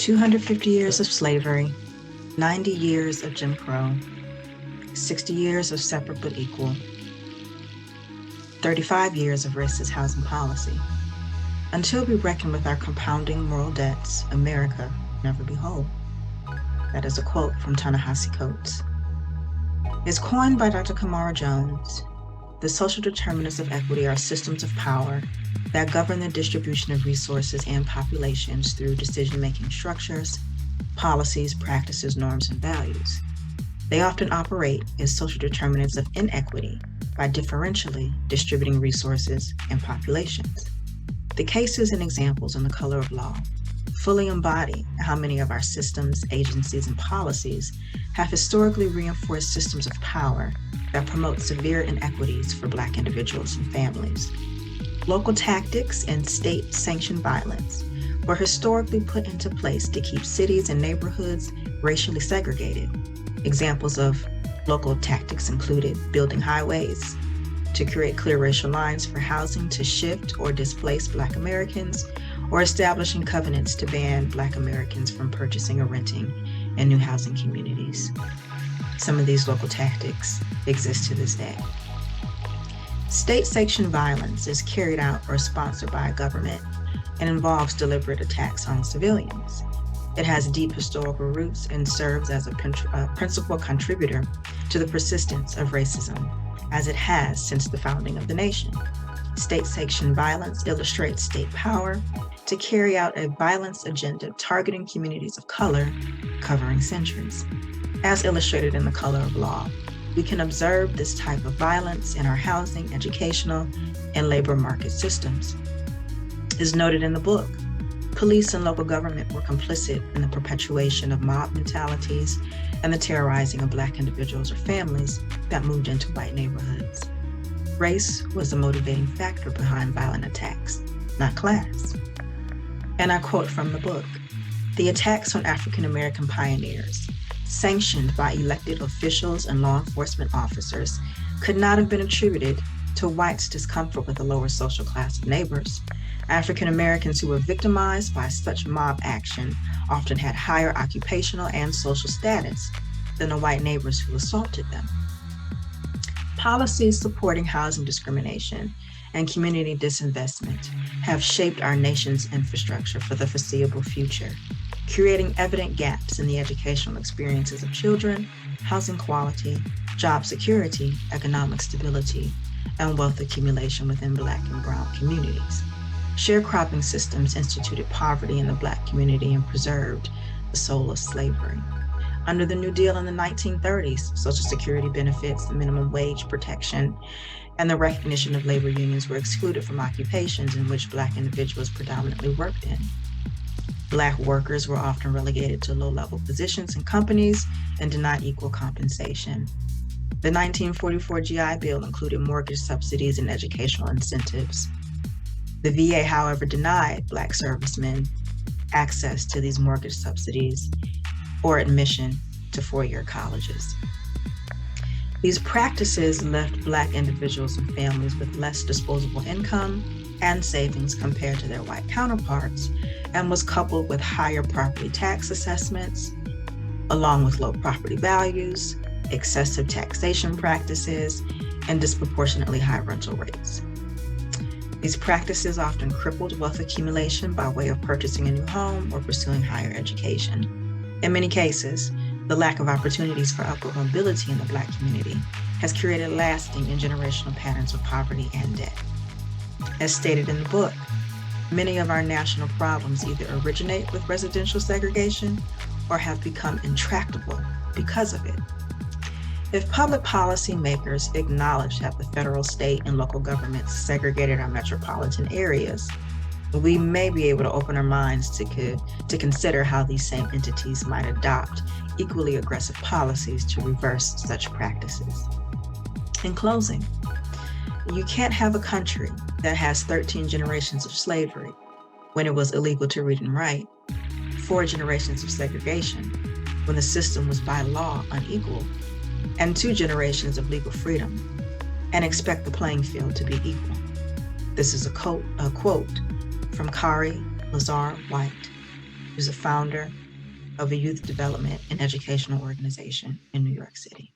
250 years of slavery, 90 years of Jim Crow, 60 years of separate but equal, 35 years of racist housing policy. Until we reckon with our compounding moral debts, America will never be whole. That is a quote from Ta-Nehisi Coates. It's coined by Dr. Kamara Jones. The social determinants of equity are systems of power that govern the distribution of resources and populations through decision-making structures, policies, practices, norms, and values. They often operate as social determinants of inequity by differentially distributing resources and populations. The cases and examples in The Color of Law fully embody how many of our systems, agencies, and policies have historically reinforced systems of power that promote severe inequities for Black individuals and families. Local tactics and state-sanctioned violence were historically put into place to keep cities and neighborhoods racially segregated. Examples of local tactics included building highways to create clear racial lines for housing to shift or displace Black Americans, or establishing covenants to ban Black Americans from purchasing or renting in new housing communities. Some of these local tactics exist to this day. State-sanctioned violence is carried out or sponsored by a government and involves deliberate attacks on civilians. It has deep historical roots and serves as a principal contributor to the persistence of racism, as it has since the founding of the nation. State-sanctioned violence illustrates state power to carry out a violence agenda targeting communities of color, covering centuries. As illustrated in The Color of Law, we can observe this type of violence in our housing, educational, and labor market systems. As noted in the book, police and local government were complicit in the perpetuation of mob mentalities and the terrorizing of Black individuals or families that moved into white neighborhoods. Race was the motivating factor behind violent attacks, not class. And I quote from the book, "The attacks on African American pioneers, sanctioned by elected officials and law enforcement officers, could not have been attributed to whites' discomfort with the lower social class of neighbors. African Americans who were victimized by such mob action often had higher occupational and social status than the white neighbors who assaulted them." Policies supporting housing discrimination and community disinvestment have shaped our nation's infrastructure for the foreseeable future, creating evident gaps in the educational experiences of children, housing quality, job security, economic stability, and wealth accumulation within Black and Brown communities. Sharecropping systems instituted poverty in the Black community and preserved the soul of slavery. Under the New Deal in the 1930s, Social Security benefits, the minimum wage protection, and the recognition of labor unions were excluded from occupations in which Black individuals predominantly worked in. Black workers were often relegated to low-level positions in companies and denied equal compensation. The 1944 GI Bill included mortgage subsidies and educational incentives. The VA, however, denied Black servicemen access to these mortgage subsidies or admission to four-year colleges. These practices left Black individuals and families with less disposable income and savings compared to their white counterparts, and was coupled with higher property tax assessments, along with low property values, excessive taxation practices, and disproportionately high rental rates. These practices often crippled wealth accumulation by way of purchasing a new home or pursuing higher education. In many cases, the lack of opportunities for upward mobility in the Black community has created lasting and generational patterns of poverty and debt. As stated in the book, many of our national problems either originate with residential segregation or have become intractable because of it. If public policy makers acknowledge that the federal, state, and local governments segregated our metropolitan areas, we may be able to open our minds to consider how these same entities might adopt equally aggressive policies to reverse such practices. In closing, you can't have a country that has 13 generations of slavery when it was illegal to read and write, 4 generations of segregation when the system was by law unequal, and 2 generations of legal freedom, and expect the playing field to be equal. This is a quote from Kari Lazar White. who's a founder of a youth development and educational organization in New York City.